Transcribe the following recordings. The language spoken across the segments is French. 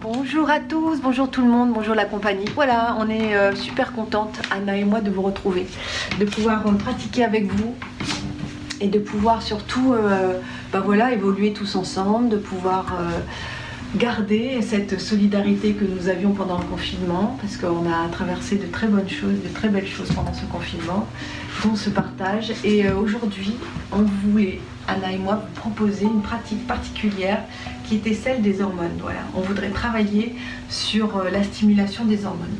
Bonjour à tous, bonjour tout le monde, bonjour la compagnie. Voilà, on est super contente, Anna et moi, de vous retrouver, de pouvoir pratiquer avec vous et de pouvoir surtout voilà, évoluer tous ensemble, de pouvoir garder cette solidarité que nous avions pendant le confinement, parce qu'on a traversé de très bonnes choses, de très belles choses pendant ce confinement, dont ce partage. Et aujourd'hui, on voulait, Anna et moi, vous proposer une pratique particulière qui était celle des hormones. Voilà, on voudrait travailler sur la stimulation des hormones.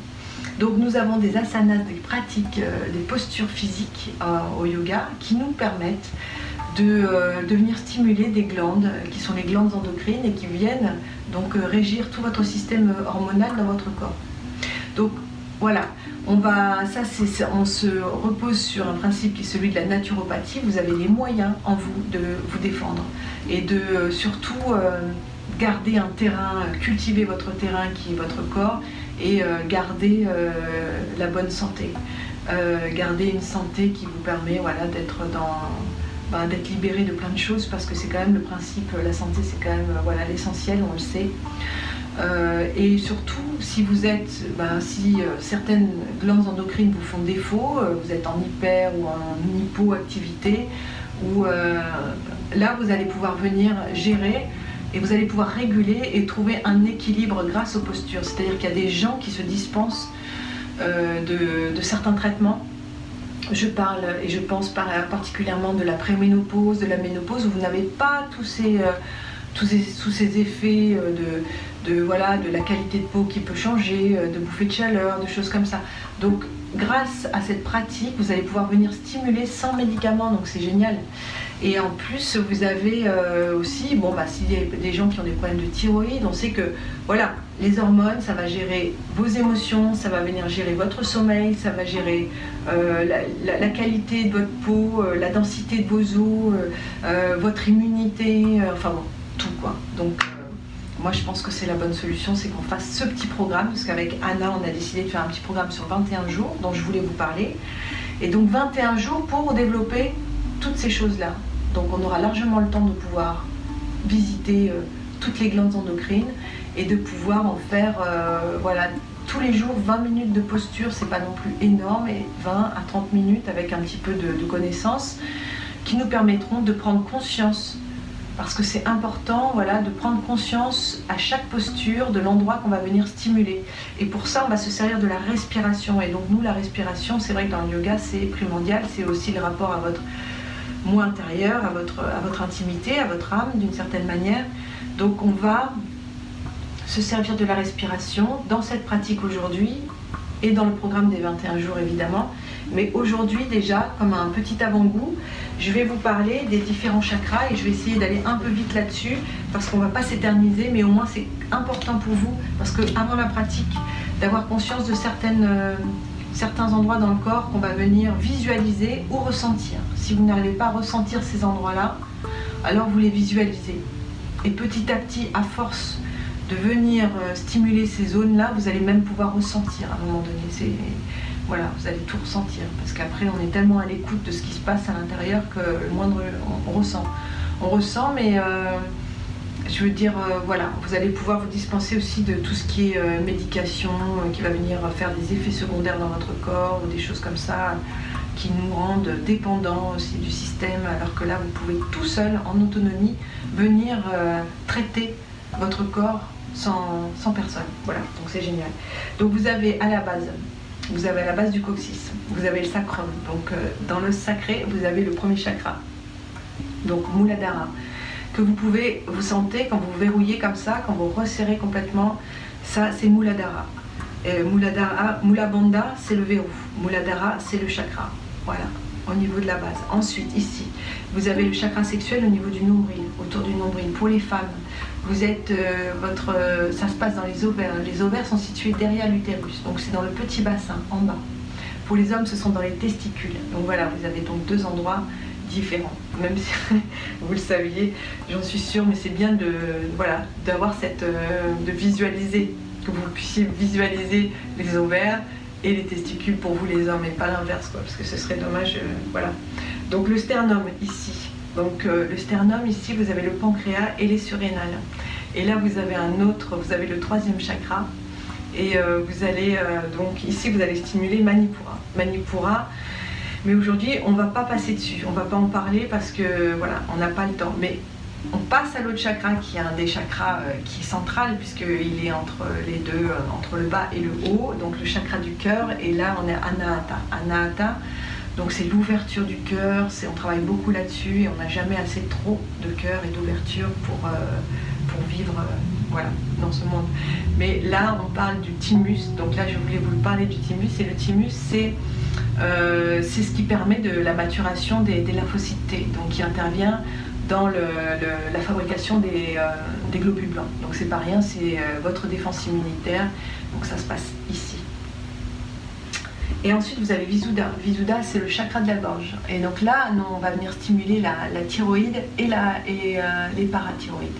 Donc nous avons des asanas, des pratiques, des postures physiques au yoga qui nous permettent de venir stimuler des glandes qui sont les glandes endocrines et qui viennent donc régir tout votre système hormonal dans votre corps. Donc voilà, on se repose sur un principe qui est celui de la naturopathie. Vous avez les moyens en vous de vous défendre et de surtout garder un terrain, cultiver votre terrain qui est votre corps et garder la bonne santé. Garder une santé qui vous permet d'être d'être libéré de plein de choses, parce que c'est quand même le principe, la santé c'est quand même l'essentiel, on le sait. Et surtout, si vous êtes, si certaines glandes endocrines vous font défaut, vous êtes en hyper ou en hypoactivité, ou là vous allez pouvoir venir gérer et vous allez pouvoir réguler et trouver un équilibre grâce aux postures. C'est-à-dire qu'il y a des gens qui se dispensent de certains traitements. Je parle et je pense particulièrement de la préménopause, de la ménopause, où vous n'avez pas tous ces effets de la qualité de peau qui peut changer, de bouffées de chaleur, de choses comme ça. Donc grâce à cette pratique, vous allez pouvoir venir stimuler sans médicaments, donc c'est génial. Et en plus, vous avez aussi, s'il y a des gens qui ont des problèmes de thyroïde, on sait que les hormones, ça va gérer vos émotions, ça va venir gérer votre sommeil, ça va gérer la qualité de votre peau, la densité de vos os, votre immunité, tout quoi. Donc moi je pense que c'est la bonne solution, c'est qu'on fasse ce petit programme, parce qu'avec Anna on a décidé de faire un petit programme sur 21 jours dont je voulais vous parler. Et donc 21 jours pour développer toutes ces choses-là. Donc on aura largement le temps de pouvoir visiter toutes les glandes endocrines et de pouvoir en faire tous les jours 20 minutes de posture, c'est pas non plus énorme, et 20 à 30 minutes avec un petit peu de connaissances qui nous permettront de prendre conscience, parce que c'est important de prendre conscience à chaque posture de l'endroit qu'on va venir stimuler. Et pour ça, on va se servir de la respiration. Et donc nous, la respiration, c'est vrai que dans le yoga, c'est primordial, c'est aussi le rapport à votre moi intérieur, à votre intimité, à votre âme d'une certaine manière. Donc on va se servir de la respiration dans cette pratique aujourd'hui et dans le programme des 21 jours évidemment. Mais aujourd'hui déjà, comme un petit avant-goût, je vais vous parler des différents chakras et je vais essayer d'aller un peu vite là-dessus parce qu'on ne va pas s'éterniser, mais au moins c'est important pour vous, parce qu'avant la pratique, d'avoir conscience de certains endroits dans le corps qu'on va venir visualiser ou ressentir. Si vous n'arrivez pas à ressentir ces endroits-là, alors vous les visualisez. Et petit à petit, à force de venir stimuler ces zones-là, vous allez même pouvoir ressentir à un moment donné. Vous allez tout ressentir, parce qu'après on est tellement à l'écoute de ce qui se passe à l'intérieur que le moindre, on ressent. On ressent, mais je veux dire, vous allez pouvoir vous dispenser aussi de tout ce qui est médication, qui va venir faire des effets secondaires dans votre corps, ou des choses comme ça, qui nous rendent dépendants aussi du système, alors que là vous pouvez tout seul, en autonomie, venir traiter votre corps sans personne. Voilà, donc c'est génial. Donc vous avez à la base du coccyx, vous avez le sacrum. Donc dans le sacré, vous avez le premier chakra, donc Muladhara, que vous sentez quand vous verrouillez comme ça, quand vous resserrez complètement, ça c'est Muladhara. Mula Bandha, c'est le verrou. Muladhara, c'est le chakra. Voilà, au niveau de la base. Ensuite, ici, vous avez le chakra sexuel au niveau du nombril, autour du nombril. Pour les femmes, vous êtes ça se passe dans les ovaires. Les ovaires sont situés derrière l'utérus, donc c'est dans le petit bassin, en bas. Pour les hommes, ce sont dans les testicules. Donc voilà, vous avez donc deux endroits différents. Même si vous le saviez, j'en suis sûre, mais c'est bien d'avoir de visualiser, que vous puissiez visualiser les ovaires et les testicules pour vous les hommes, et pas l'inverse, parce que ce serait dommage. Donc le sternum ici. Donc le sternum ici, vous avez le pancréas et les surrénales. Et là, vous avez le troisième chakra. Et vous allez, donc ici, vous allez stimuler Manipura. Manipura, mais aujourd'hui, on ne va pas passer dessus. On ne va pas en parler parce que, voilà, on n'a pas le temps. Mais on passe à l'autre chakra, qui est un des chakras qui est central, puisqu'il est entre les deux, entre le bas et le haut. Donc le chakra du cœur. Et là, on est Anahata. Anahata, donc c'est l'ouverture du cœur. On travaille beaucoup là-dessus. Et on n'a jamais assez trop de cœur et d'ouverture pour vivre voilà, dans ce monde. Mais là, on parle du thymus. Donc là, je voulais vous parler du thymus. Et le thymus, c'est ce qui permet de la maturation des lymphocytes T, donc qui intervient dans la fabrication des globules blancs. Donc c'est pas rien, c'est votre défense immunitaire. Donc ça se passe ici. Et ensuite, vous avez Visuddha. Visuddha, c'est le chakra de la gorge. Et donc là, nous, on va venir stimuler la thyroïde et les parathyroïdes.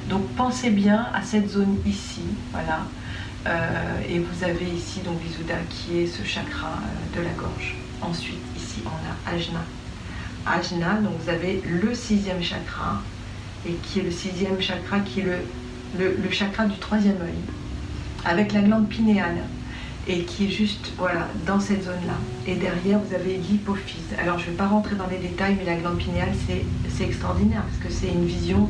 Donc pensez bien à cette zone ici, voilà. Et vous avez ici donc Visuddha qui est ce chakra de la gorge. Ensuite, ici, on a Ajna. Ajna, donc vous avez le sixième chakra, et qui est le sixième chakra, qui est le chakra du troisième œil, avec la glande pinéale, et qui est juste, voilà, dans cette zone-là. Et derrière, vous avez l'hypophyse. Alors, je ne vais pas rentrer dans les détails, mais la glande pinéale, c'est extraordinaire, parce que c'est une vision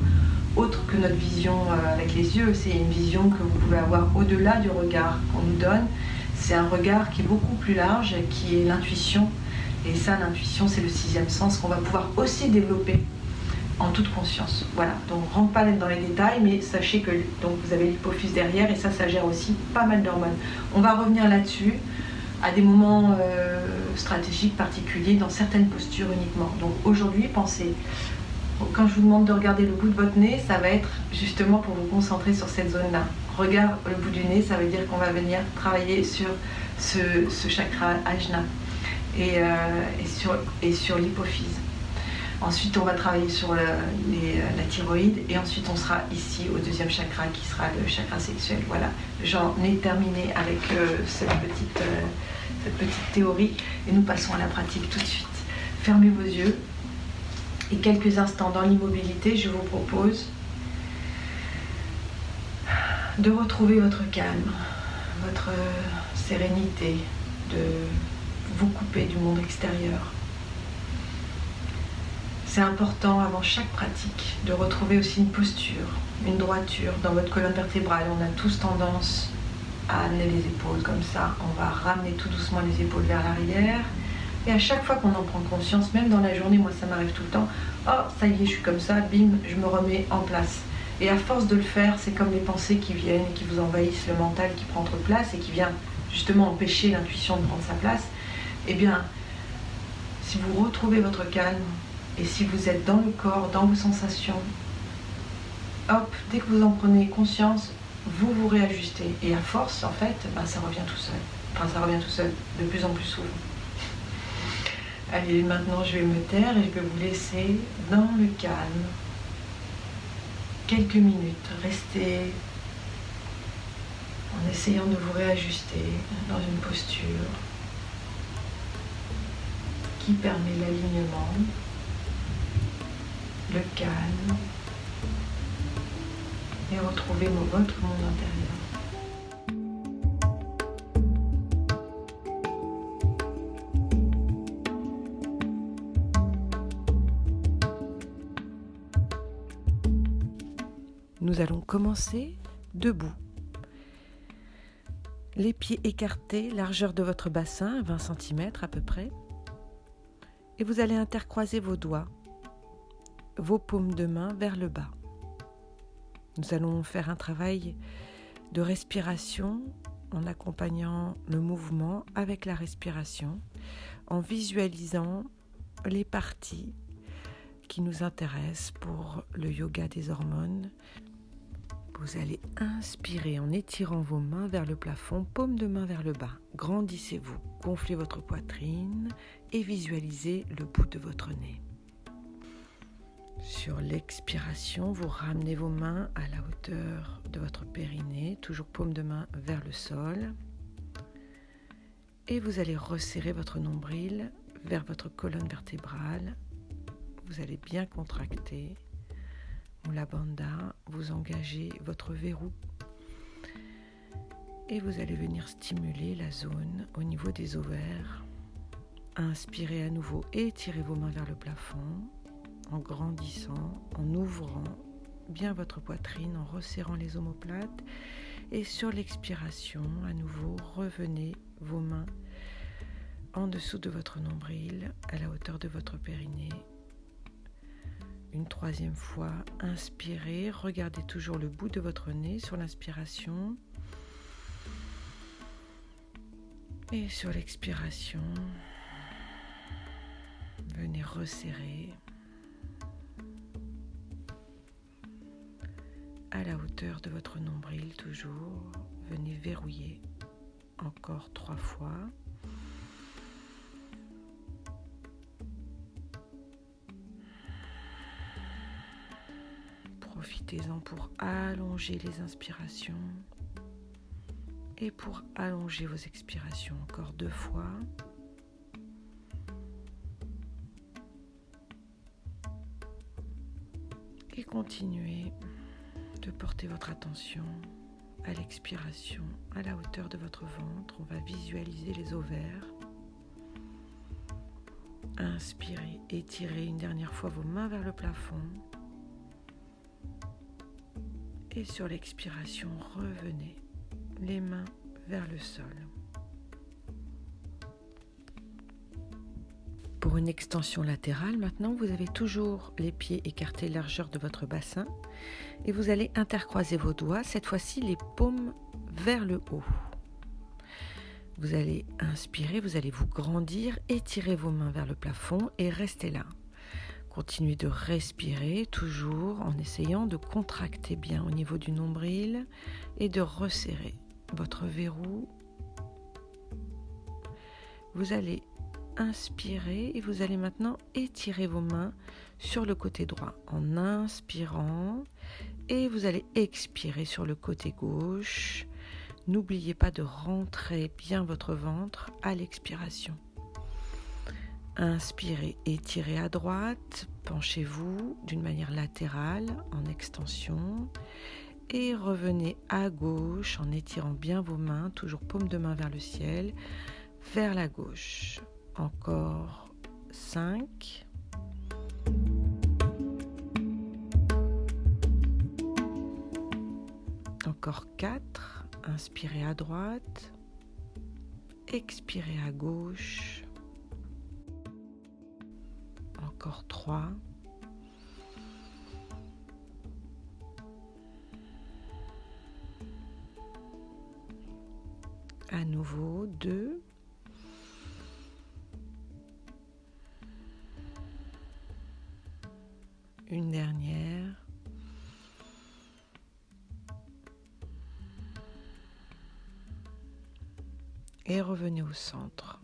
autre que notre vision avec les yeux. C'est une vision que vous pouvez avoir au-delà du regard qu'on nous donne. C'est un regard qui est beaucoup plus large, qui est l'intuition. Et ça, l'intuition, c'est le sixième sens qu'on va pouvoir aussi développer en toute conscience. Voilà, donc on ne rentre pas dans les détails, mais sachez que donc, vous avez l'hypophyse derrière, et ça gère aussi pas mal d'hormones. On va revenir là-dessus à des moments stratégiques particuliers, dans certaines postures uniquement. Donc aujourd'hui, pensez, quand je vous demande de regarder le bout de votre nez, ça va être justement pour vous concentrer sur cette zone-là. Regarde le bout du nez, ça veut dire qu'on va venir travailler sur ce chakra Ajna et sur l'hypophyse. Ensuite, on va travailler sur la thyroïde, et ensuite on sera ici au deuxième chakra, qui sera le chakra sexuel. Voilà, j'en ai terminé avec cette petite théorie, et nous passons à la pratique tout de suite. Fermez vos yeux. Et quelques instants dans l'immobilité, je vous propose de retrouver votre calme, votre sérénité, de vous couper du monde extérieur. C'est important avant chaque pratique de retrouver aussi une posture, une droiture dans votre colonne vertébrale. On a tous tendance à amener les épaules comme ça. On va ramener tout doucement les épaules vers l'arrière. Et à chaque fois qu'on en prend conscience, même dans la journée, moi ça m'arrive tout le temps, oh ça y est, je suis comme ça, bim, je me remets en place. Et à force de le faire, c'est comme les pensées qui viennent et qui vous envahissent, le mental qui prend trop de place et qui vient justement empêcher l'intuition de prendre sa place. Eh bien, si vous retrouvez votre calme, et si vous êtes dans le corps, dans vos sensations, hop, dès que vous en prenez conscience, vous vous réajustez. Et à force, en fait, ça revient tout seul. Enfin, ça revient tout seul, de plus en plus souvent. Allez, maintenant je vais me taire et je vais vous laisser dans le calme. Quelques minutes, restez en essayant de vous réajuster dans une posture qui permet l'alignement, le calme, et retrouver votre monde intérieur. Nous allons commencer debout. Les pieds écartés, largeur de votre bassin, 20 cm à peu près. Et vous allez intercroiser vos doigts, vos paumes de main vers le bas. Nous allons faire un travail de respiration en accompagnant le mouvement avec la respiration, en visualisant les parties qui nous intéressent pour le yoga des hormones. Vous allez inspirer en étirant vos mains vers le plafond, paume de main vers le bas. Grandissez-vous, gonflez votre poitrine et visualisez le bout de votre nez. Sur l'expiration, vous ramenez vos mains à la hauteur de votre périnée, toujours paume de main vers le sol. Et vous allez resserrer votre nombril vers votre colonne vertébrale. Vous allez bien contracter Mula Bandha, vous engagez votre verrou et vous allez venir stimuler la zone au niveau des ovaires. Inspirez à nouveau, étirez vos mains vers le plafond en grandissant, en ouvrant bien votre poitrine, en resserrant les omoplates. Et sur l'expiration, à nouveau, revenez vos mains en dessous de votre nombril, à la hauteur de votre périnée. Une troisième fois, inspirez, regardez toujours le bout de votre nez sur l'inspiration. Et sur l'expiration, venez resserrer à la hauteur de votre nombril toujours. Venez verrouiller encore 3 fois. Profitez-en pour allonger les inspirations et pour allonger vos expirations encore 2 fois. Et continuez de porter votre attention à l'expiration, à la hauteur de votre ventre. On va visualiser les ovaires. Inspirez, étirez une dernière fois vos mains vers le plafond. Et sur l'expiration, revenez les mains vers le sol. Pour une extension latérale, maintenant, vous avez toujours les pieds écartés largeur de votre bassin et vous allez intercroiser vos doigts, cette fois-ci les paumes vers le haut. Vous allez inspirer, vous allez vous grandir, étirer vos mains vers le plafond et restez là. Continuez de respirer, toujours en essayant de contracter bien au niveau du nombril et de resserrer votre verrou. Vous allez inspirer et vous allez maintenant étirer vos mains sur le côté droit en inspirant et vous allez expirer sur le côté gauche. N'oubliez pas de rentrer bien votre ventre à l'expiration. Inspirez, étirez à droite, penchez-vous d'une manière latérale en extension et revenez à gauche en étirant bien vos mains, toujours paume de main vers le ciel, vers la gauche. Encore 5. Encore 4. Inspirez à droite, expirez à gauche. Encore 3. À nouveau 2. Une dernière. Et revenez au centre.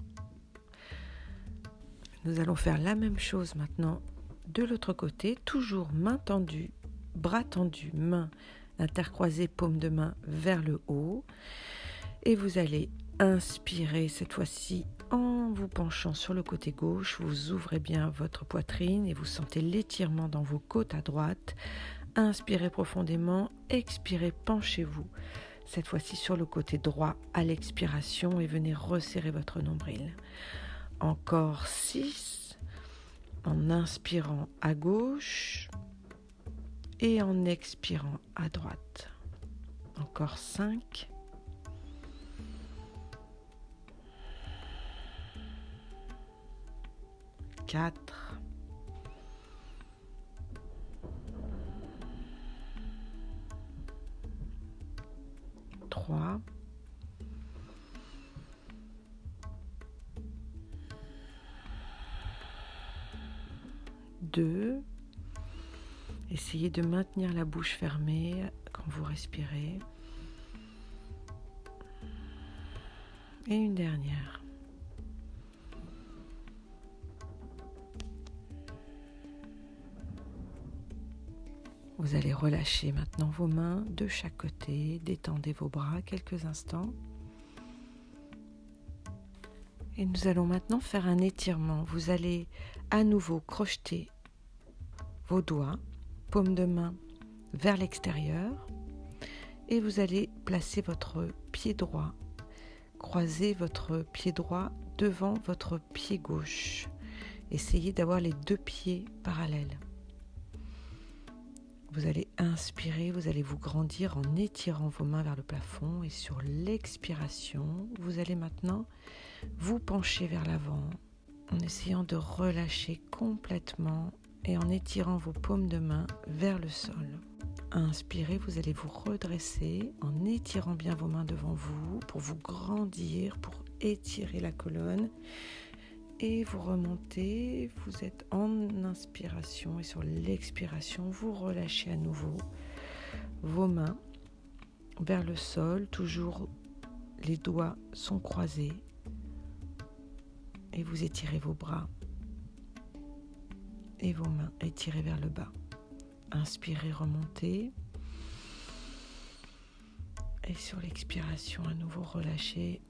Nous allons faire la même chose maintenant de l'autre côté, toujours main tendue, bras tendus, main intercroisée, paume de main vers le haut. Et vous allez inspirer cette fois-ci en vous penchant sur le côté gauche. Vous ouvrez bien votre poitrine et vous sentez l'étirement dans vos côtes à droite. Inspirez profondément, expirez, penchez-vous. Cette fois-ci sur le côté droit à l'expiration et venez resserrer votre nombril. Encore 6, en inspirant à gauche et en expirant à droite. Encore 5. Quatre. 3. 2. Essayez de maintenir la bouche fermée quand vous respirez. Et une dernière. Vous allez relâcher maintenant vos mains de chaque côté, détendez vos bras quelques instants. Et nous allons maintenant faire un étirement. Vous allez à nouveau crocheter vos doigts, paume de main vers l'extérieur et vous allez placer votre pied droit, croiser votre pied droit devant votre pied gauche. Essayez d'avoir les deux pieds parallèles. Vous allez inspirer, vous allez vous grandir en étirant vos mains vers le plafond et sur l'expiration, vous allez maintenant vous pencher vers l'avant en essayant de relâcher complètement et en étirant vos paumes de main vers le sol. Inspirez, vous allez vous redresser en étirant bien vos mains devant vous pour vous grandir, pour étirer la colonne. Et vous remontez, vous êtes en inspiration et sur l'expiration, vous relâchez à nouveau vos mains vers le sol. Toujours les doigts sont croisés et vous étirez vos bras et vos mains étirées vers le bas. Inspirez, remontez. Et sur l'expiration, à nouveau relâchez.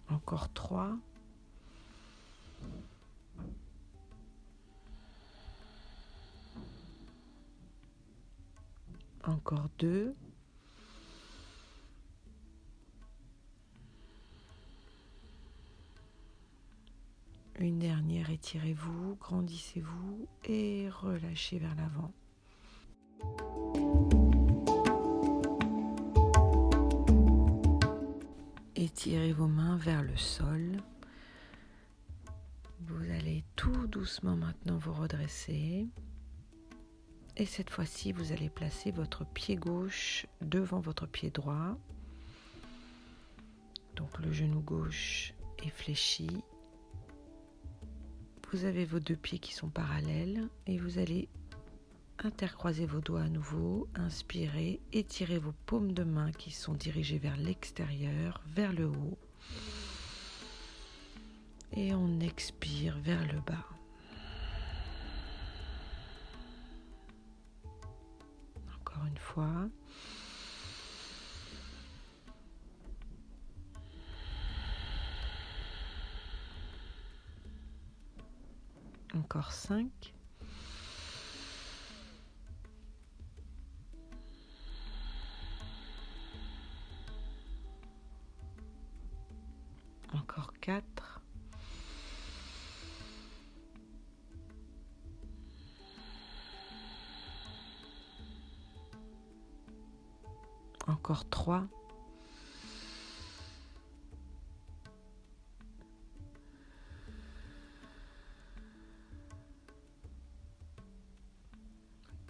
Encore 3. Encore 2. Une dernière, étirez-vous, grandissez-vous et relâchez vers l'avant. Étirez vos mains vers le sol. Vous allez tout doucement maintenant vous redresser. Et cette fois-ci, vous allez placer votre pied gauche devant votre pied droit. Donc le genou gauche est fléchi. Vous avez vos deux pieds qui sont parallèles et vous allez intercroiser vos doigts à nouveau. Inspirez, étirez vos paumes de main qui sont dirigées vers l'extérieur, vers le haut. Et on expire vers le bas. Encore une fois. Encore 5. Encore 4. Encore 3.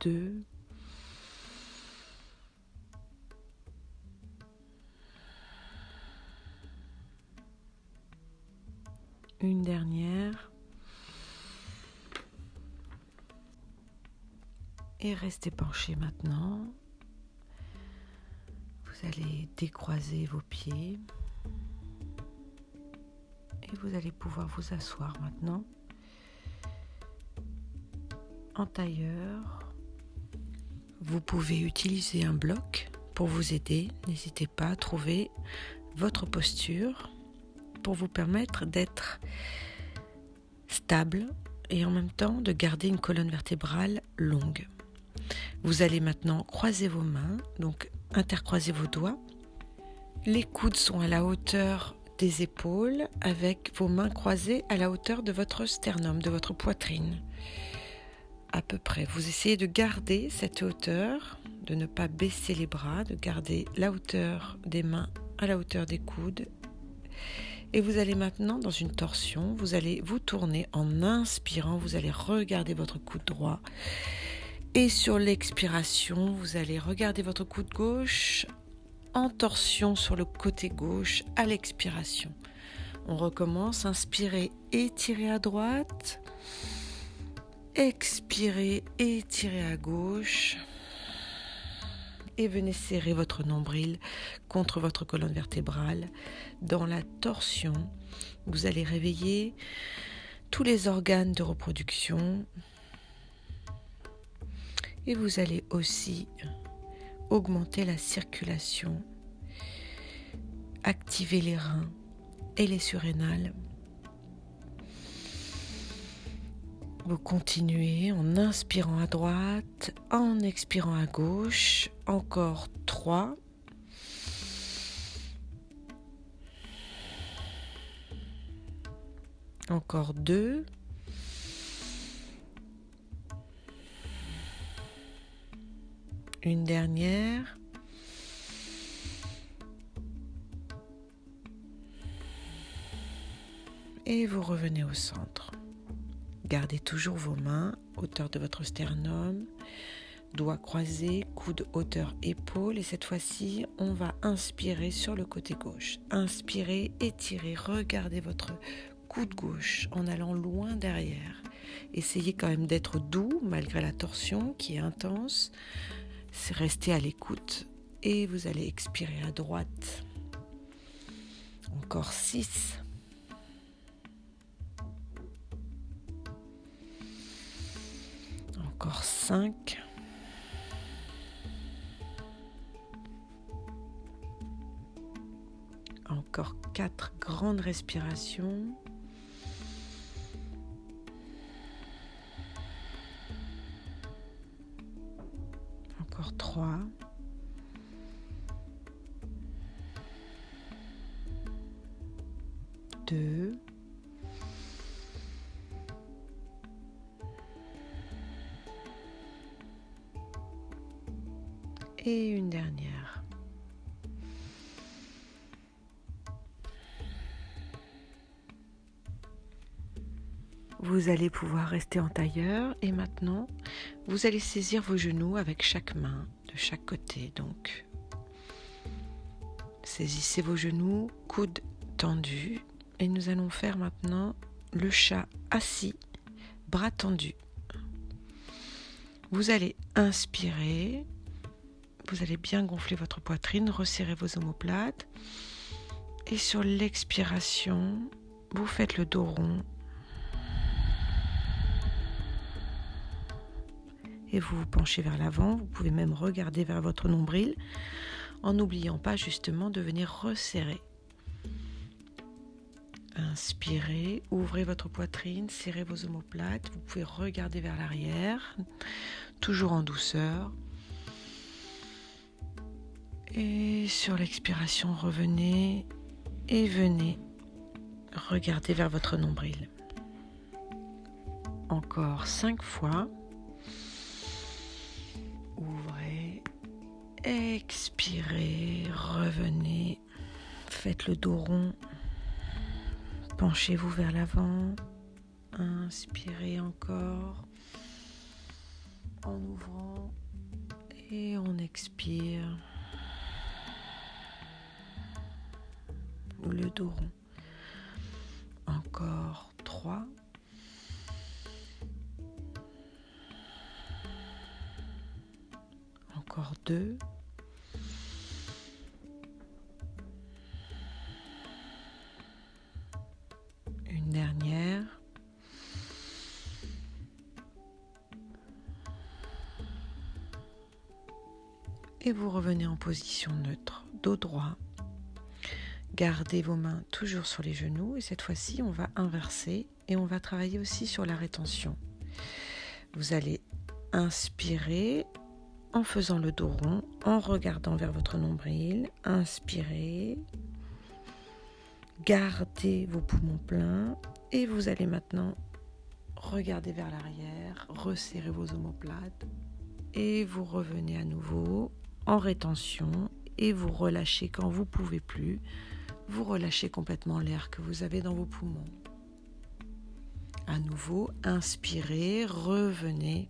Deux. Une dernière. Et restez penché maintenant. Vous allez décroiser vos pieds. Et vous allez pouvoir vous asseoir maintenant en tailleur. Vous pouvez utiliser un bloc pour vous aider. N'hésitez pas à trouver votre posture pour vous permettre d'être stable et en même temps de garder une colonne vertébrale longue. Vous allez maintenant croiser vos mains, donc intercroiser vos doigts. Les coudes sont à la hauteur des épaules avec vos mains croisées à la hauteur de votre sternum, de votre poitrine. À peu près. Vous essayez de garder cette hauteur, de ne pas baisser les bras, de garder la hauteur des mains à la hauteur des coudes. Et vous allez maintenant dans une torsion, vous allez vous tourner en inspirant, vous allez regarder votre coude droit. Et sur l'expiration, vous allez regarder votre coude gauche en torsion sur le côté gauche à l'expiration. On recommence, inspirez, étirez à droite. Expirez, étirez à gauche et venez serrer votre nombril contre votre colonne vertébrale. Dans la torsion, vous allez réveiller tous les organes de reproduction et vous allez aussi augmenter la circulation activer les reins et les surrénales. Vous continuez en inspirant à droite, en expirant à gauche. Encore 3. Encore 2. Une dernière. Et vous revenez au centre. Gardez toujours vos mains, hauteur de votre sternum, doigts croisés, coude hauteur épaule. Et cette fois-ci, on va inspirer sur le côté gauche. Inspirez, étirez, regardez votre coude gauche en allant loin derrière. Essayez quand même d'être doux malgré la torsion qui est intense. Restez à l'écoute et vous allez expirer à droite. Encore 6. Encore 5. Encore 4 grandes respirations. Encore 3. Deux. Et une dernière. Vous allez pouvoir rester en tailleur et maintenant, vous allez saisir vos genoux avec chaque main de chaque côté. Donc, saisissez vos genoux, coudes tendus et nous allons faire maintenant le chat assis, bras tendus. Vous allez inspirer. Vous allez bien gonfler votre poitrine, resserrer vos omoplates. Et sur l'expiration, vous faites le dos rond. Et vous vous penchez vers l'avant. Vous pouvez même regarder vers votre nombril en n'oubliant pas justement de venir resserrer. Inspirez, ouvrez votre poitrine, serrez vos omoplates. Vous pouvez regarder vers l'arrière, toujours en douceur. Et sur l'expiration, revenez et venez regarder vers votre nombril. Encore 5 fois. Ouvrez, expirez, revenez. Faites le dos rond. Penchez-vous vers l'avant. Inspirez encore en ouvrant et on expire. Le dos rond. Encore 3. Encore 2. Une dernière. Et vous revenez en position neutre, dos droit. Gardez vos mains toujours sur les genoux et cette fois-ci, on va inverser et on va travailler aussi sur la rétention. Vous allez inspirer en faisant le dos rond, en regardant vers votre nombril. Inspirez, gardez vos poumons pleins et vous allez maintenant regarder vers l'arrière, resserrer vos omoplates et vous revenez à nouveau en rétention et vous relâchez quand vous ne pouvez plus. Vous relâchez complètement l'air que vous avez dans vos poumons. À nouveau, inspirez, revenez.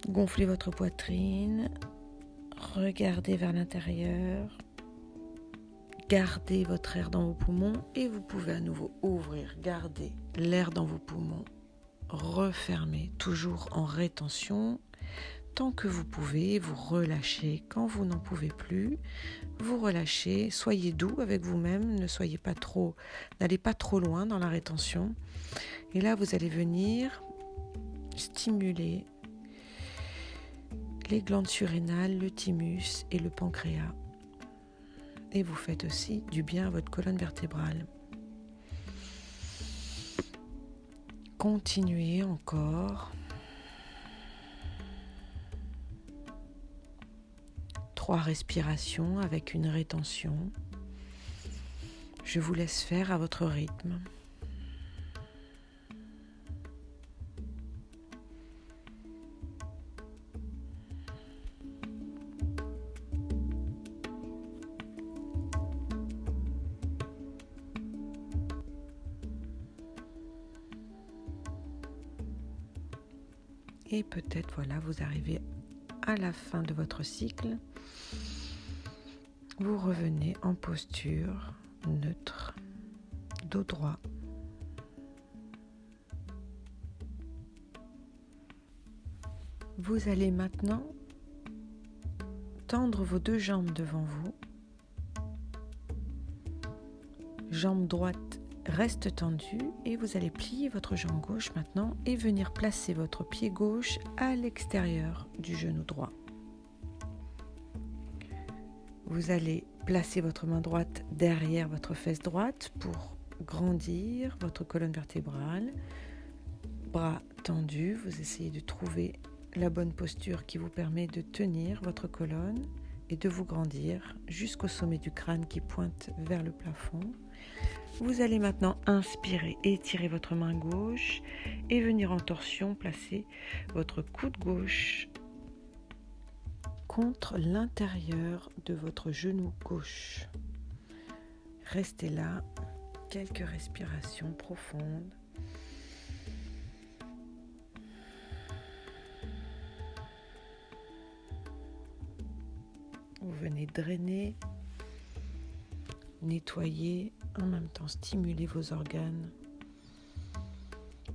Gonflez votre poitrine. Regardez vers l'intérieur. Gardez votre air dans vos poumons et vous pouvez à nouveau ouvrir, garder l'air dans vos poumons. Refermez, toujours en rétention. Tant que vous pouvez, vous relâchez. Quand vous n'en pouvez plus, vous relâchez. Soyez doux avec vous-même, n'allez pas trop loin dans la rétention. Et là, vous allez venir stimuler les glandes surrénales, le thymus et le pancréas. et vous faites aussi du bien à votre colonne vertébrale. Continuez encore. 3 respirations avec une rétention. Je vous laisse faire à votre rythme. Et peut-être, voilà, vous arrivez à la fin de votre cycle. Vous revenez en posture neutre, dos droit. Vous allez maintenant tendre vos 2 jambes devant vous. Jambe droite reste tendue et vous allez plier votre jambe gauche maintenant et venir placer votre pied gauche à l'extérieur du genou droit. Vous allez placer votre main droite derrière votre fesse droite pour grandir votre colonne vertébrale. Bras tendus, vous essayez de trouver la bonne posture qui vous permet de tenir votre colonne et de vous grandir jusqu'au sommet du crâne qui pointe vers le plafond. Vous allez maintenant inspirer, étirer votre main gauche et venir en torsion placer votre coude gauche contre l'intérieur de votre genou gauche. Restez là, quelques respirations profondes. Vous venez drainer, nettoyer, en même temps stimuler vos organes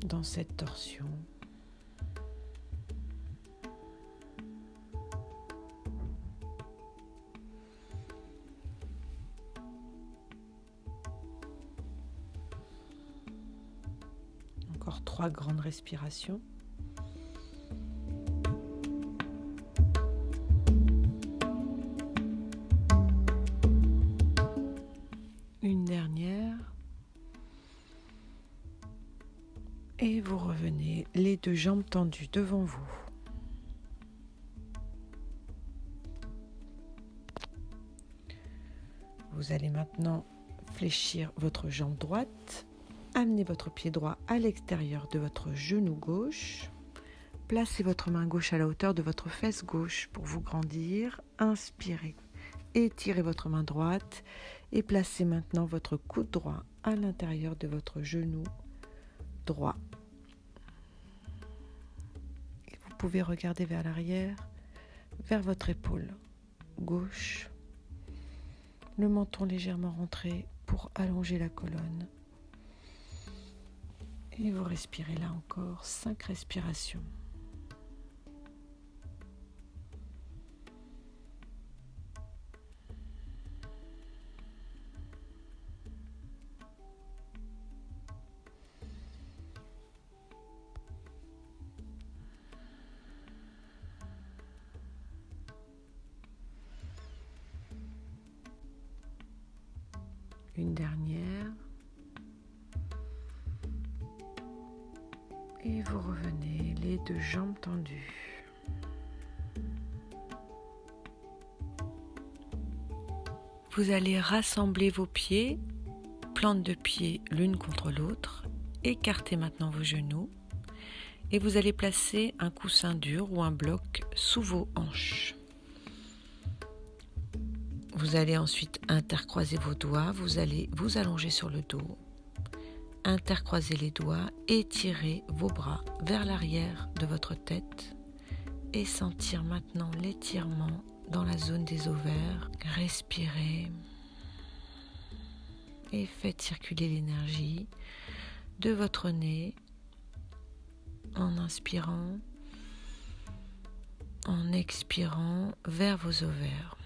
dans cette torsion. Encore 3 grandes respirations. Une dernière. Et vous revenez, les 2 jambes tendues devant vous. Vous allez maintenant fléchir votre jambe droite, amener votre pied droit à l'extérieur de votre genou gauche, placez votre main gauche à la hauteur de votre fesse gauche pour vous grandir, inspirez, étirez votre main droite et placez maintenant votre coude droit à l'intérieur de votre genou droit. Et vous pouvez regarder vers l'arrière, vers votre épaule gauche, le menton légèrement rentré pour allonger la colonne. Et vous respirez là encore 5 respirations. Une dernière. Et vous revenez, les 2 jambes tendues. Vous allez rassembler vos pieds, plante de pied l'une contre l'autre. Écartez maintenant vos genoux. Et vous allez placer un coussin dur ou un bloc sous vos hanches. Vous allez ensuite intercroiser vos doigts, vous allez vous allonger sur le dos, intercroiser les doigts, étirer vos bras vers l'arrière de votre tête et sentir maintenant l'étirement dans la zone des ovaires. Respirez et faites circuler l'énergie de votre nez en inspirant, en expirant vers vos ovaires.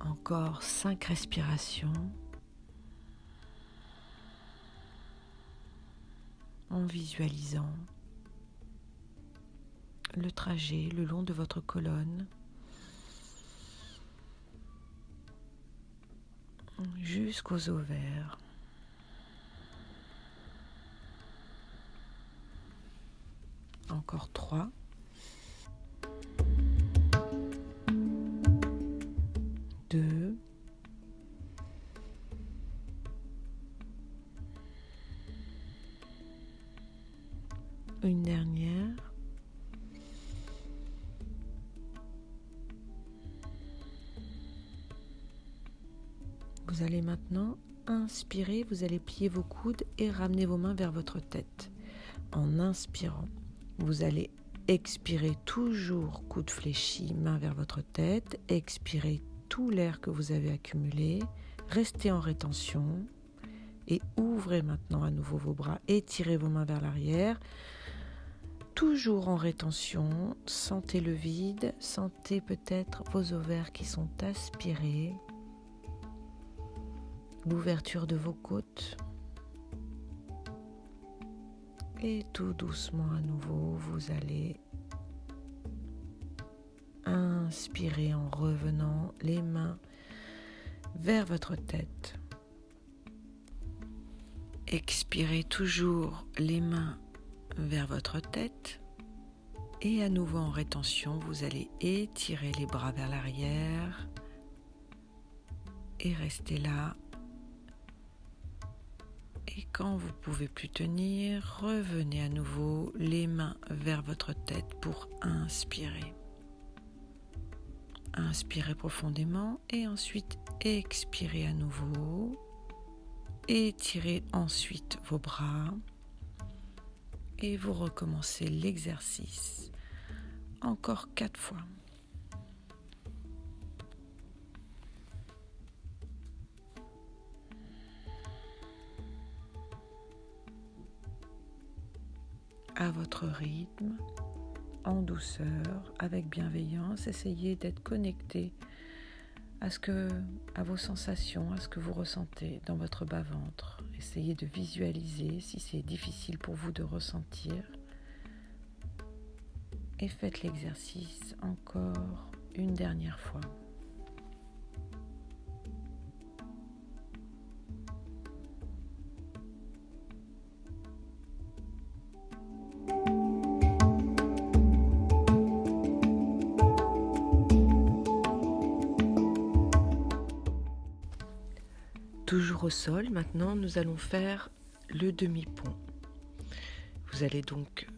Encore 5 respirations en visualisant le trajet le long de votre colonne jusqu'aux ovaires. Encore 3. 2. 1 dernière. Vous allez maintenant inspirer, vous allez plier vos coudes et ramener vos mains vers votre tête. En inspirant, vous allez expirer toujours coudes fléchis, mains vers votre tête. Expirez tout l'air que vous avez accumulé. Restez en rétention et ouvrez maintenant à nouveau vos bras. Étirez vos mains vers l'arrière. Toujours en rétention, sentez le vide, sentez peut-être vos ovaires qui sont aspirés. L'ouverture de vos côtes et tout doucement à nouveau vous allez inspirer en revenant les mains vers votre tête. Expirez toujours les mains vers votre tête et à nouveau en rétention vous allez étirer les bras vers l'arrière et rester là. Et quand vous ne pouvez plus tenir, revenez à nouveau les mains vers votre tête pour inspirer. Inspirez profondément et ensuite expirez à nouveau. Étirez ensuite vos bras et vous recommencez l'exercice encore 4 fois. À votre rythme, en douceur, avec bienveillance, essayez d'être connecté à vos sensations, à ce que vous ressentez dans votre bas-ventre. Essayez de visualiser si c'est difficile pour vous de ressentir. Et faites l'exercice encore une dernière fois. Toujours au sol, maintenant nous allons faire le demi-pont. Vous allez donc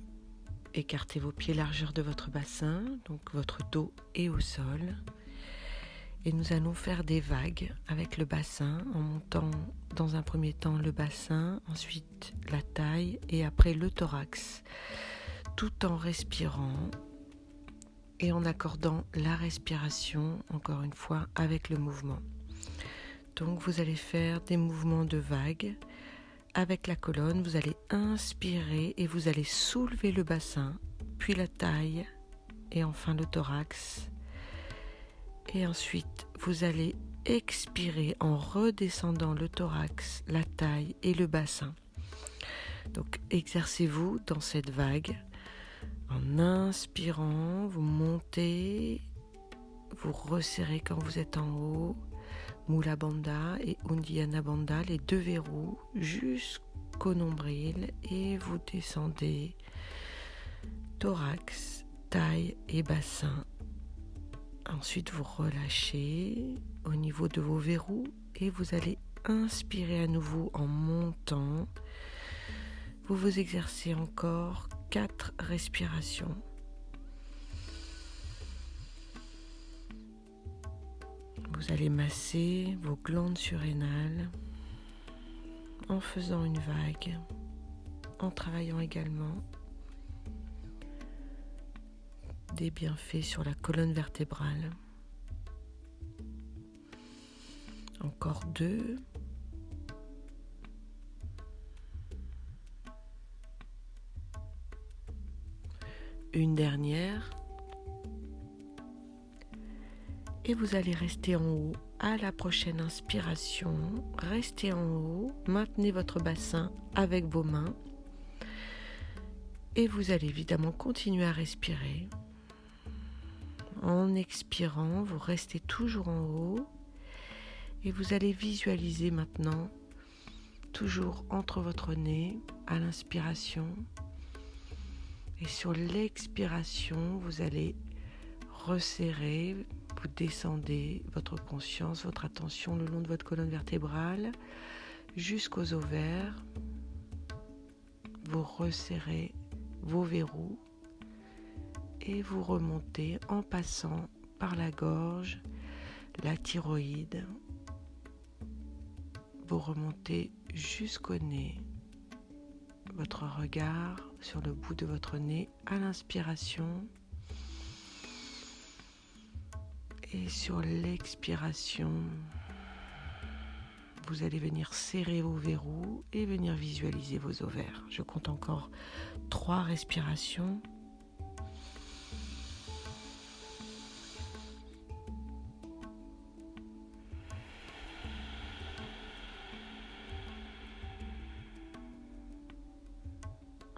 écarter vos pieds largeur de votre bassin, donc votre dos est au sol. Et nous allons faire des vagues avec le bassin en montant dans un premier temps le bassin, ensuite la taille et après le thorax, tout en respirant et en accordant la respiration, encore une fois, avec le mouvement. Donc vous allez faire des mouvements de vagues. Avec la colonne, vous allez inspirer et vous allez soulever le bassin, puis la taille et enfin le thorax. Et ensuite, vous allez expirer en redescendant le thorax, la taille et le bassin. Donc exercez-vous dans cette vague. En inspirant, vous montez, vous resserrez quand vous êtes en haut. Mula Bandha et Uddiyana Bandha, les 2 verrous jusqu'au nombril et vous descendez thorax, taille et bassin. Ensuite vous relâchez au niveau de vos verrous et vous allez inspirer à nouveau en montant. Vous vous exercez encore 4 respirations. Vous allez masser vos glandes surrénales en faisant une vague, en travaillant également des bienfaits sur la colonne vertébrale. Encore 2. Une dernière. Et vous allez rester en haut à la prochaine inspiration. Restez en haut, maintenez votre bassin avec vos mains. Et vous allez évidemment continuer à respirer. En expirant, vous restez toujours en haut et vous allez visualiser maintenant, toujours entre votre nez, à l'inspiration. Et sur l'expiration, vous allez resserrer, vous descendez votre conscience, votre attention le long de votre colonne vertébrale jusqu'aux ovaires. Vous resserrez vos verrous et vous remontez en passant par la gorge, la thyroïde. Vous remontez jusqu'au nez. Votre regard sur le bout de votre nez à l'inspiration et sur l'expiration. Vous allez venir serrer vos verrous et venir visualiser vos ovaires. Je compte encore 3 respirations.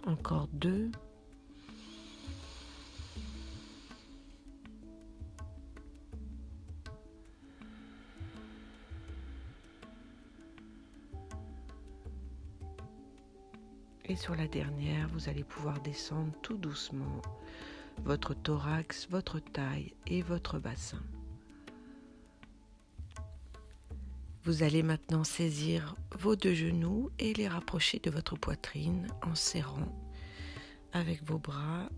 Encore 2. Et sur la dernière, vous allez pouvoir descendre tout doucement votre thorax, votre taille et votre bassin. Vous allez maintenant saisir vos 2 genoux et les rapprocher de votre poitrine en serrant avec vos bras,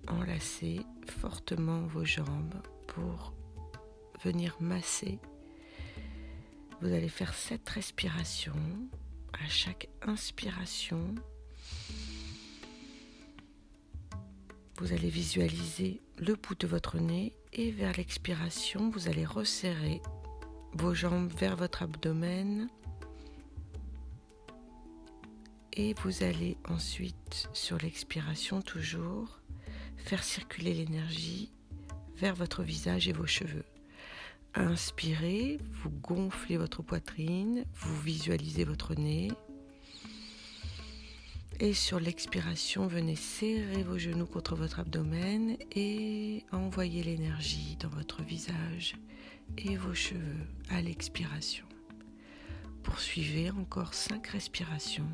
enlacez fortement vos jambes pour venir masser. Vous allez faire 7 respirations. À chaque inspiration, vous allez visualiser le bout de votre nez et vers l'expiration, vous allez resserrer vos jambes vers votre abdomen et vous allez ensuite, sur l'expiration toujours, faire circuler l'énergie vers votre visage et vos cheveux. Inspirez, vous gonflez votre poitrine, vous visualisez votre nez. Et sur l'expiration, venez serrer vos genoux contre votre abdomen et envoyez l'énergie dans votre visage et vos cheveux à l'expiration. Poursuivez encore 5 respirations.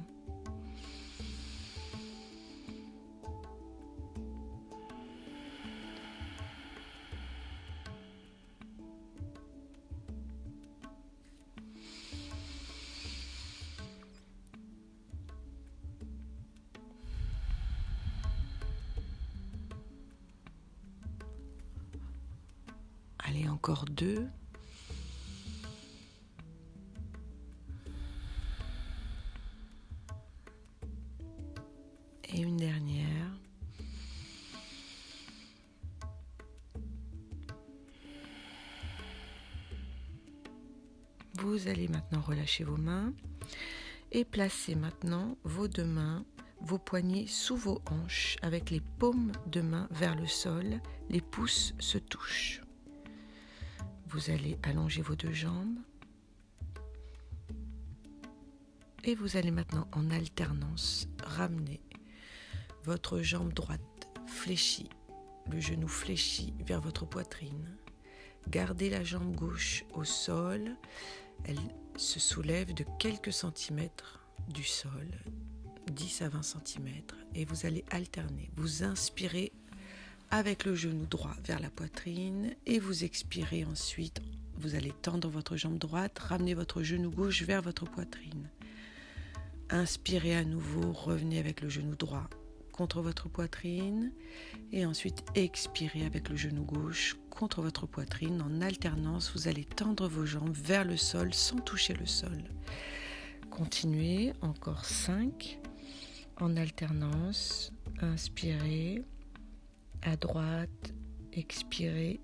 Allez, encore 2. Et une dernière. Vous allez maintenant relâcher vos mains et placer maintenant vos 2 mains, vos poignets sous vos hanches avec les paumes de main vers le sol, les pouces se touchent. Vous allez allonger vos 2 jambes et vous allez maintenant en alternance ramener votre jambe droite fléchie, le genou fléchi vers votre poitrine. Gardez la jambe gauche au sol, elle se soulève de quelques centimètres du sol, 10 à 20 centimètres, et vous allez alterner. Vous inspirez avec le genou droit vers la poitrine et vous expirez ensuite. Vous allez tendre votre jambe droite, ramener votre genou gauche vers votre poitrine. Inspirez à nouveau, revenez avec le genou droit contre votre poitrine et ensuite expirez avec le genou gauche contre votre poitrine. En alternance, vous allez tendre vos jambes vers le sol sans toucher le sol. Continuez, encore 5. En alternance, inspirez, à droite, expirez,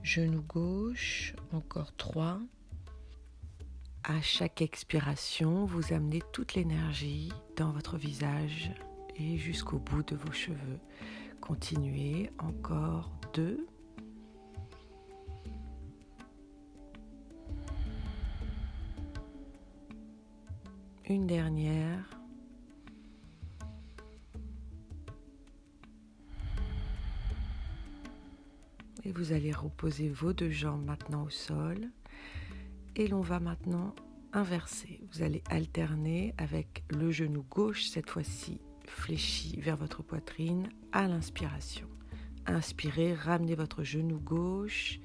genou gauche, encore 3. À chaque expiration, vous amenez toute l'énergie dans votre visage et jusqu'au bout de vos cheveux. Continuez, encore 2. Une dernière. vous allez reposer vos deux jambes maintenant au sol. Et l'on va maintenant inverser. Vous allez alterner avec le genou gauche, cette fois-ci fléchi vers votre poitrine à l'inspiration. Inspirez, ramenez votre genou gauche.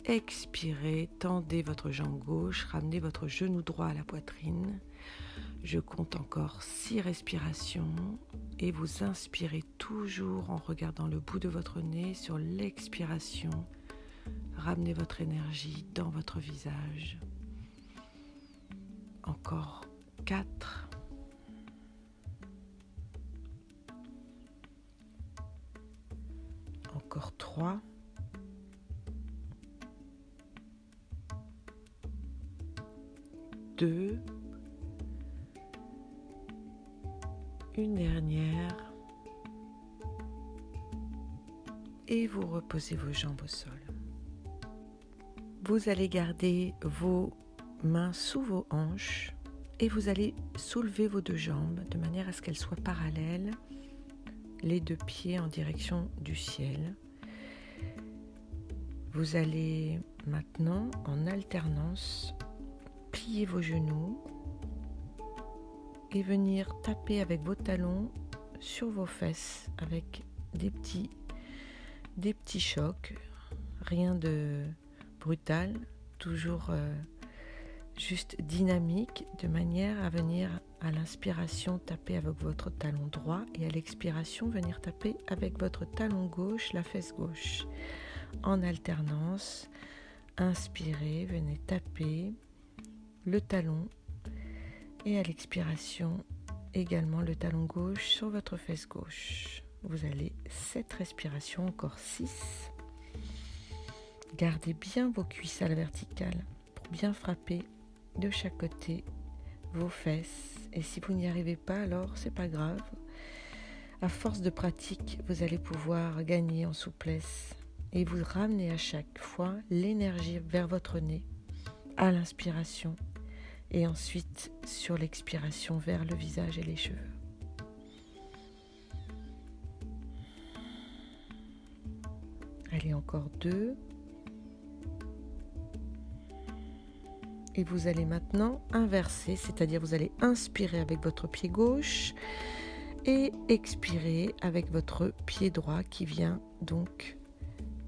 Expirez, tendez votre jambe gauche, ramenez votre genou droit à la poitrine. Je compte encore 6 respirations et vous inspirez toujours en regardant le bout de votre nez. Sur l'expiration, ramenez votre énergie dans votre visage. Encore 4. Encore 3. 2. Une dernière. Et vous reposez vos jambes au sol. Vous allez garder vos mains sous vos hanches et vous allez soulever vos deux jambes de manière à ce qu'elles soient parallèles, les deux pieds en direction du ciel. Vous allez maintenant, en alternance, plier vos genoux et venir taper avec vos talons sur vos fesses avec des petits chocs, rien de brutal, toujours juste dynamique, de manière à venir à l'inspiration taper avec votre talon droit et à l'expiration venir taper avec votre talon gauche, la fesse gauche. En alternance, inspirez, venez taper le talon et à l'expiration également le talon gauche sur votre fesse gauche. Vous allez 7 respirations, encore 6. Gardez bien vos cuisses à la verticale pour bien frapper de chaque côté vos fesses. Et si vous n'y arrivez pas, alors c'est pas grave. À force de pratique, vous allez pouvoir gagner en souplesse et vous ramener à chaque fois l'énergie vers votre nez à l'inspiration et ensuite sur l'expiration vers le visage et les cheveux. Allez, encore 2. Et vous allez maintenant inverser, c'est-à-dire vous allez inspirer avec votre pied gauche et expirer avec votre pied droit qui vient donc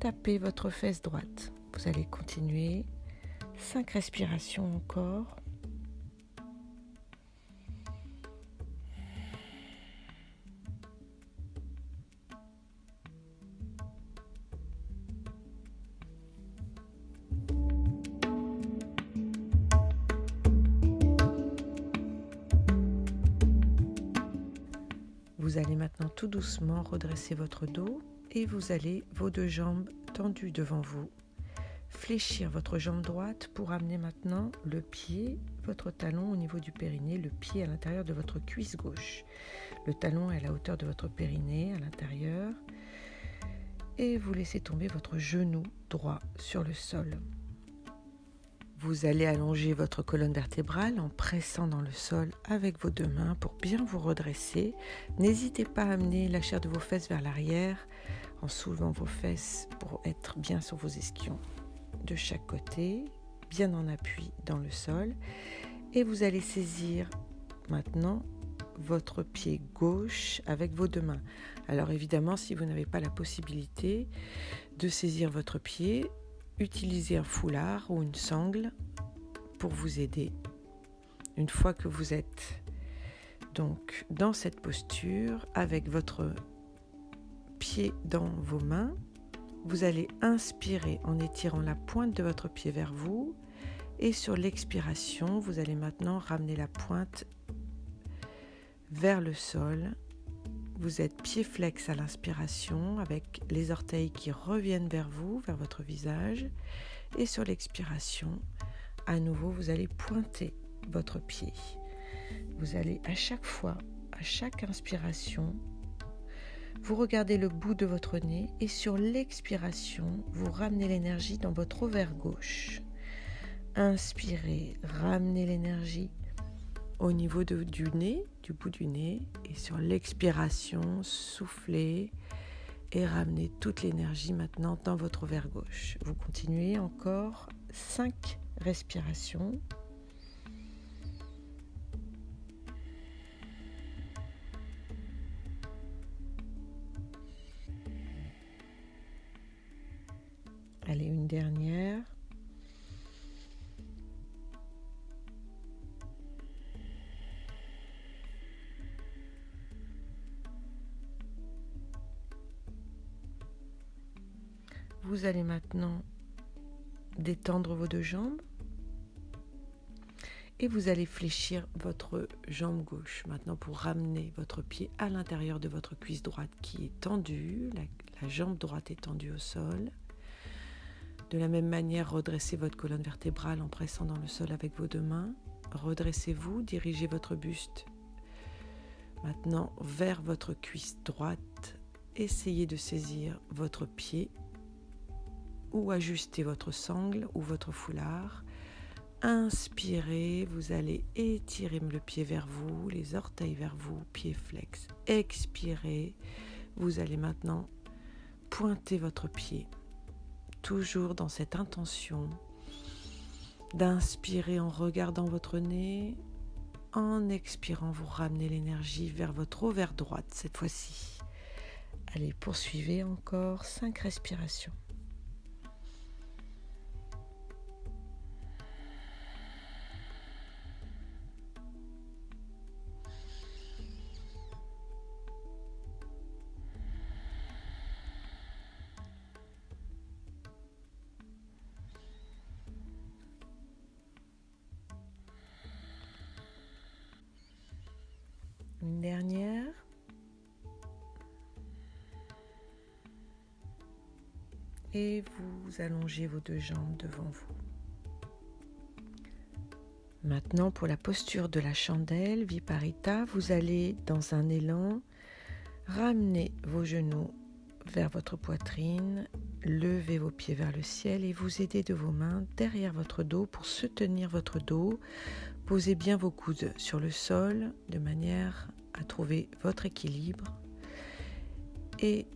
taper votre fesse droite. Vous allez continuer 5 respirations encore. Vous allez maintenant tout doucement redresser votre dos et vous allez vos deux jambes tendues devant vous. Fléchir votre jambe droite pour amener maintenant le pied, votre talon au niveau du périnée, le pied à l'intérieur de votre cuisse gauche. Le talon est à la hauteur de votre périnée à l'intérieur et vous laissez tomber votre genou droit sur le sol. Vous allez allonger votre colonne vertébrale en pressant dans le sol avec vos deux mains pour bien vous redresser. N'hésitez pas à amener la chair de vos fesses vers l'arrière en soulevant vos fesses pour être bien sur vos ischions de chaque côté, bien en appui dans le sol. Et vous allez saisir maintenant votre pied gauche avec vos deux mains. Alors évidemment, si vous n'avez pas la possibilité de saisir votre pied, utilisez un foulard ou une sangle pour vous aider. Une fois que vous êtes donc dans cette posture, avec votre pied dans vos mains, vous allez inspirer en étirant la pointe de votre pied vers vous et sur l'expiration, vous allez maintenant ramener la pointe vers le sol. Vous êtes pied flex à l'inspiration avec les orteils qui reviennent vers vous, vers votre visage. Et sur l'expiration, à nouveau, vous allez pointer votre pied. Vous allez à chaque fois, à chaque inspiration, vous regardez le bout de votre nez et sur l'expiration, vous ramenez l'énergie dans votre ovaire gauche. Inspirez, ramenez l'énergie au niveau du nez, du bout du nez, et sur l'expiration, soufflez et ramenez toute l'énergie maintenant dans votre ovaire gauche. Vous continuez encore 5 respirations. Allez, une dernière. Vous allez maintenant détendre vos deux jambes et vous allez fléchir votre jambe gauche maintenant pour ramener votre pied à l'intérieur de votre cuisse droite qui est tendue, la jambe droite est tendue au sol. De la même manière, redressez votre colonne vertébrale en pressant dans le sol avec vos deux mains. Redressez-vous, dirigez votre buste maintenant vers votre cuisse droite. Essayez de saisir votre pied ou ajuster votre sangle ou votre foulard. Inspirez, vous allez étirer le pied vers vous, les orteils vers vous, pied flex. Expirez, vous allez maintenant pointer votre pied, toujours dans cette intention d'inspirer en regardant votre nez, en expirant, vous ramenez l'énergie vers votre ovaire droite cette fois-ci. Allez, poursuivez encore 5 respirations. Une dernière. Et vous allongez vos deux jambes devant vous. Maintenant, pour la posture de la chandelle, Viparita, vous allez dans un élan ramener vos genoux vers votre poitrine, lever vos pieds vers le ciel et vous aider de vos mains derrière votre dos pour soutenir votre dos. Posez bien vos coudes sur le sol de manière à trouver votre équilibre. Et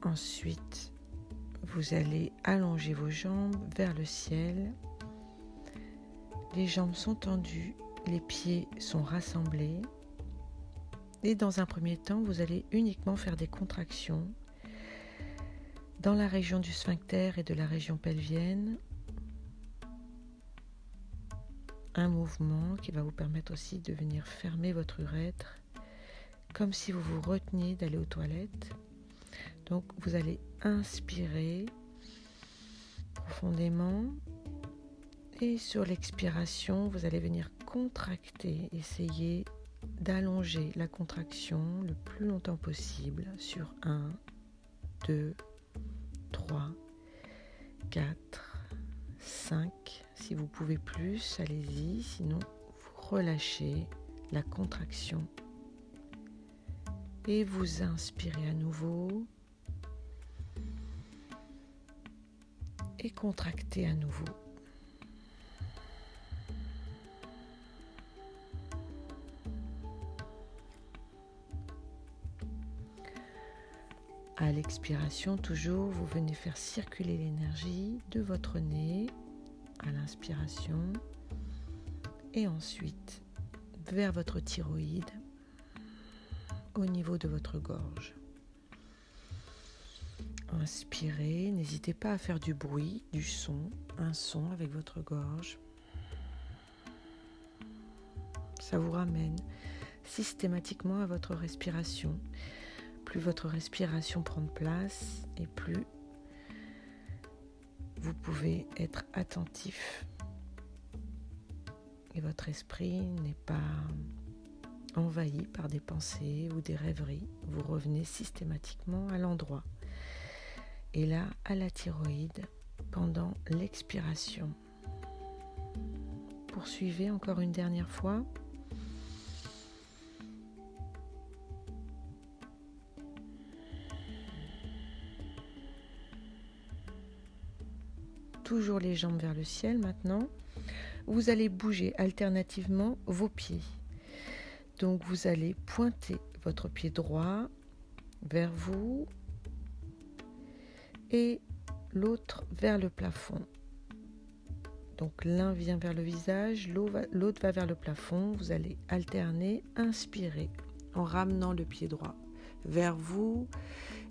ensuite, vous allez allonger vos jambes vers le ciel. Les jambes sont tendues, les pieds sont rassemblés. Et dans un premier temps, vous allez uniquement faire des contractions dans la région du sphincter et de la région pelvienne. Un mouvement qui va vous permettre aussi de venir fermer votre urètre, comme si vous vous reteniez d'aller aux toilettes. Donc vous allez inspirer profondément et sur l'expiration, vous allez venir contracter, essayer d'allonger la contraction le plus longtemps possible sur 1, 2, 3, 4, 5. Si vous pouvez plus, allez-y, sinon vous relâchez la contraction et vous inspirez à nouveau et contractez à nouveau. À l'expiration, toujours, vous venez faire circuler l'énergie de votre nez à l'inspiration et ensuite vers votre thyroïde au niveau de votre gorge. Inspirez, n'hésitez pas à faire du bruit, du son, un son avec votre gorge. Ça vous ramène systématiquement à votre respiration. Plus votre respiration prend de place et plus vous pouvez être attentif. Et votre esprit n'est pas envahi par des pensées ou des rêveries. Vous revenez systématiquement à l'endroit. Et là, à la thyroïde, pendant l'expiration. Poursuivez encore une dernière fois. Toujours les jambes vers le ciel maintenant. Vous allez bouger alternativement vos pieds. Donc vous allez pointer votre pied droit vers vous et l'autre vers le plafond. Donc l'un vient vers le visage, l'autre va vers le plafond. Vous allez alterner, inspirer en ramenant le pied droit vers vous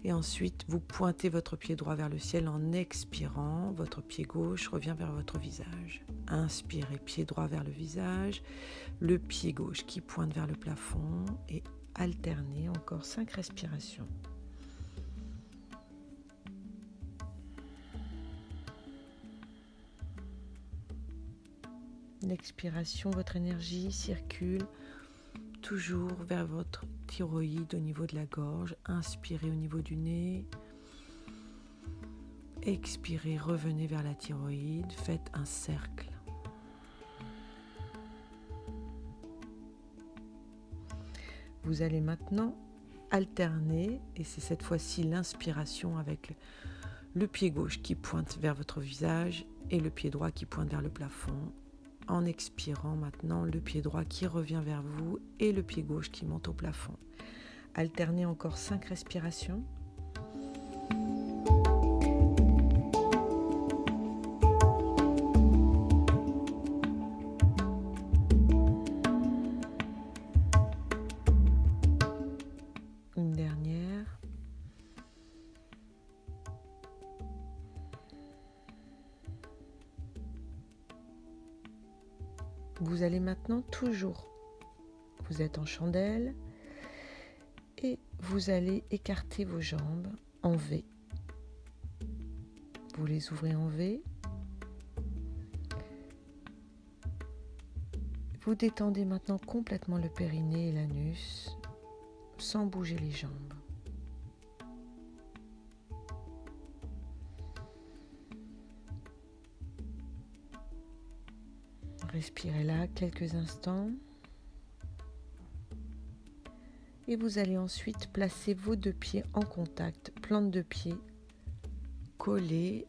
et ensuite vous pointez votre pied droit vers le ciel en expirant. Votre pied gauche revient vers votre visage. Inspirez, pied droit vers le visage, le pied gauche qui pointe vers le plafond et alternez encore 5 respirations. L'expiration, votre énergie circule toujours vers votre thyroïde au niveau de la gorge. Inspirez au niveau du nez. Expirez, revenez vers la thyroïde. Faites un cercle. Vous allez maintenant alterner, et c'est cette fois-ci l'inspiration avec le pied gauche qui pointe vers votre visage et le pied droit qui pointe vers le plafond. En expirant maintenant, le pied droit qui revient vers vous et le pied gauche qui monte au plafond. Alternez encore 5 respirations. Une dernière. Vous allez maintenant toujours, vous êtes en chandelle et vous allez écarter vos jambes en V. Vous les ouvrez en V. Vous détendez maintenant complètement le périnée et l'anus sans bouger les jambes. Respirez là quelques instants et vous allez ensuite placer vos 2 pieds en contact, plante de pied collées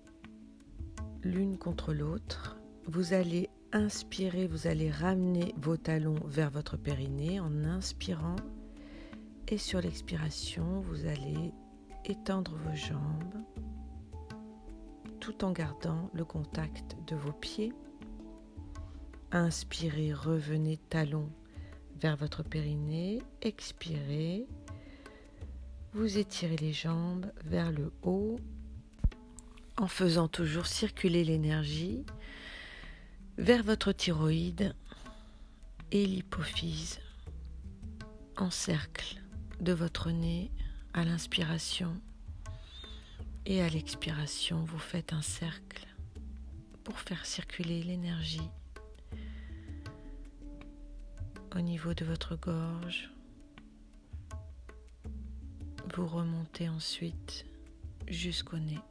l'une contre l'autre. Vous allez inspirer, vous allez ramener vos talons vers votre périnée en inspirant et sur l'expiration, vous allez étendre vos jambes tout en gardant le contact de vos pieds. Inspirez, revenez talons vers votre périnée. Expirez, vous étirez les jambes vers le haut en faisant toujours circuler l'énergie vers votre thyroïde et l'hypophyse en cercle de votre nez à l'inspiration et à l'expiration. Vous faites un cercle pour faire circuler l'énergie au niveau de votre gorge. Vous remontez ensuite jusqu'au nez.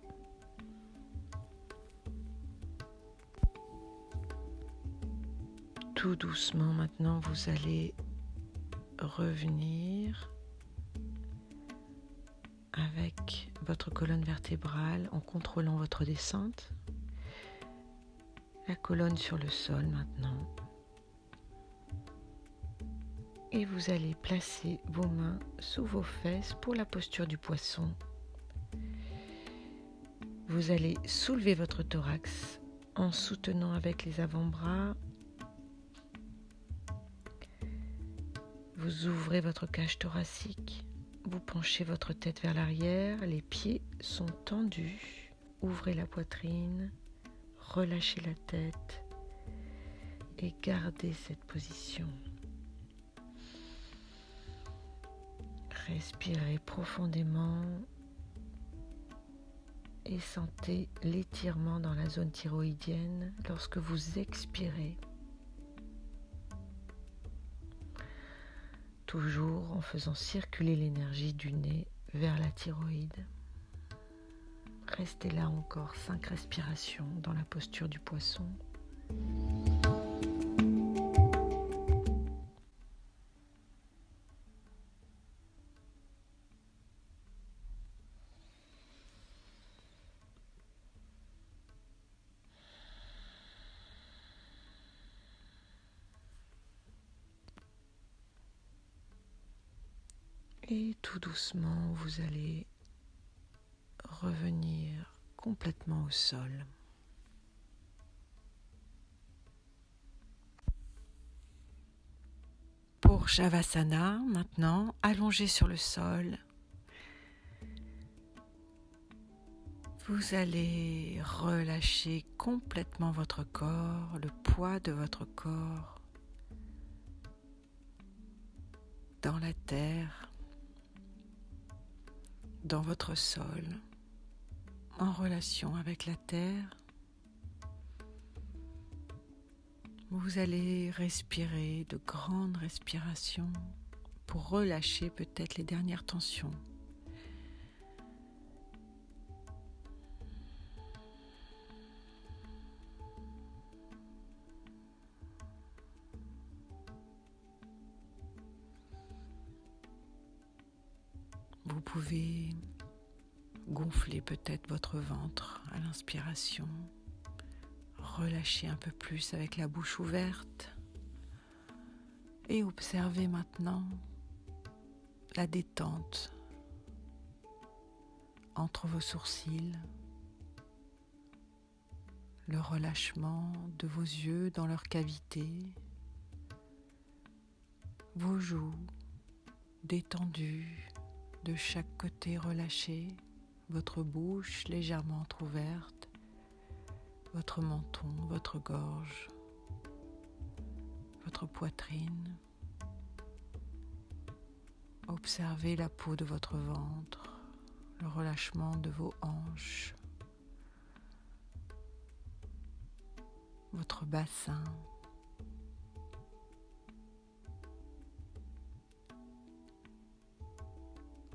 Tout doucement maintenant, vous allez revenir avec votre colonne vertébrale en contrôlant votre descente. La colonne sur le sol maintenant. Et vous allez placer vos mains sous vos fesses pour la posture du poisson. Vous allez soulever votre thorax en soutenant avec les avant-bras. Vous ouvrez votre cage thoracique. Vous penchez votre tête vers l'arrière. Les pieds sont tendus. Ouvrez la poitrine. Relâchez la tête. Et gardez cette position. Respirez profondément et sentez l'étirement dans la zone thyroïdienne lorsque vous expirez. Toujours en faisant circuler l'énergie du nez vers la thyroïde. Restez là encore 5 respirations dans la posture du poisson. Et tout doucement, vous allez revenir complètement au sol. Pour Shavasana, maintenant, allongé sur le sol, vous allez relâcher complètement votre corps, le poids de votre corps dans la terre, dans votre sol, en relation avec la terre. Vous allez respirer de grandes respirations pour relâcher peut-être les dernières tensions. Vous pouvez gonfler peut-être votre ventre à l'inspiration, relâcher un peu plus avec la bouche ouverte et observez maintenant la détente entre vos sourcils, le relâchement de vos yeux dans leur cavité, vos joues détendues de chaque côté relâchées, votre bouche légèrement entrouverte, votre menton, votre gorge, votre poitrine. Observez la peau de votre ventre, le relâchement de vos hanches, votre bassin.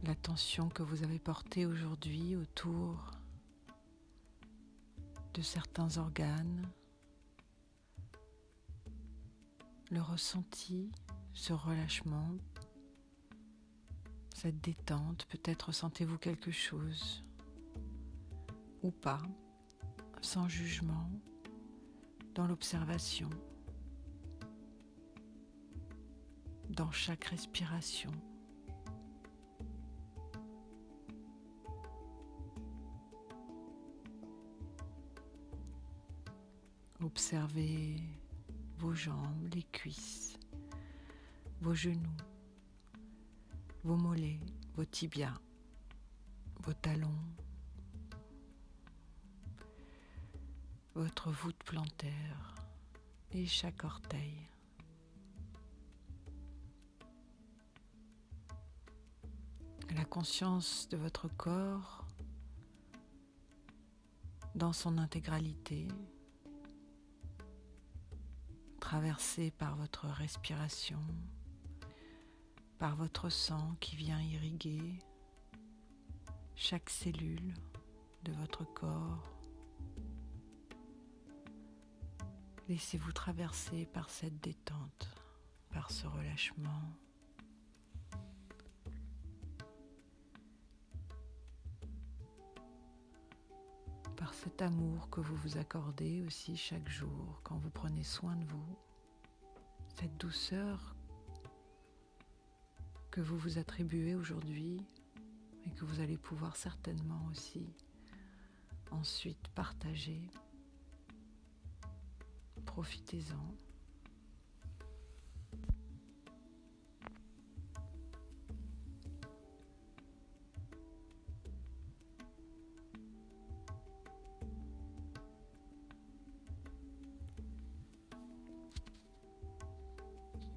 La tension que vous avez portée aujourd'hui autour de certains organes, le ressenti, ce relâchement, cette détente, peut-être ressentez-vous quelque chose ou pas, sans jugement, dans l'observation, dans chaque respiration. Observez vos jambes, les cuisses, vos genoux, vos mollets, vos tibias, vos talons, votre voûte plantaire et chaque orteil. La conscience de votre corps dans son intégralité, traversé par votre respiration, par votre sang qui vient irriguer chaque cellule de votre corps. Laissez-vous traverser par cette détente, par ce relâchement. Par cet amour que vous vous accordez aussi chaque jour quand vous prenez soin de vous, cette douceur que vous vous attribuez aujourd'hui et que vous allez pouvoir certainement aussi ensuite partager. Profitez-en.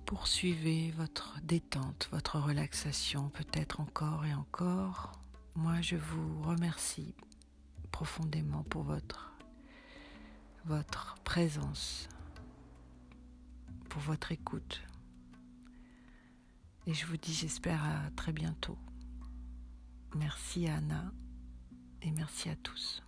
Poursuivez votre détente, votre relaxation, peut-être encore et encore. Moi, je vous remercie profondément pour votre présence, pour votre écoute. Et je vous dis, j'espère à très bientôt. Merci à Anna et merci à tous.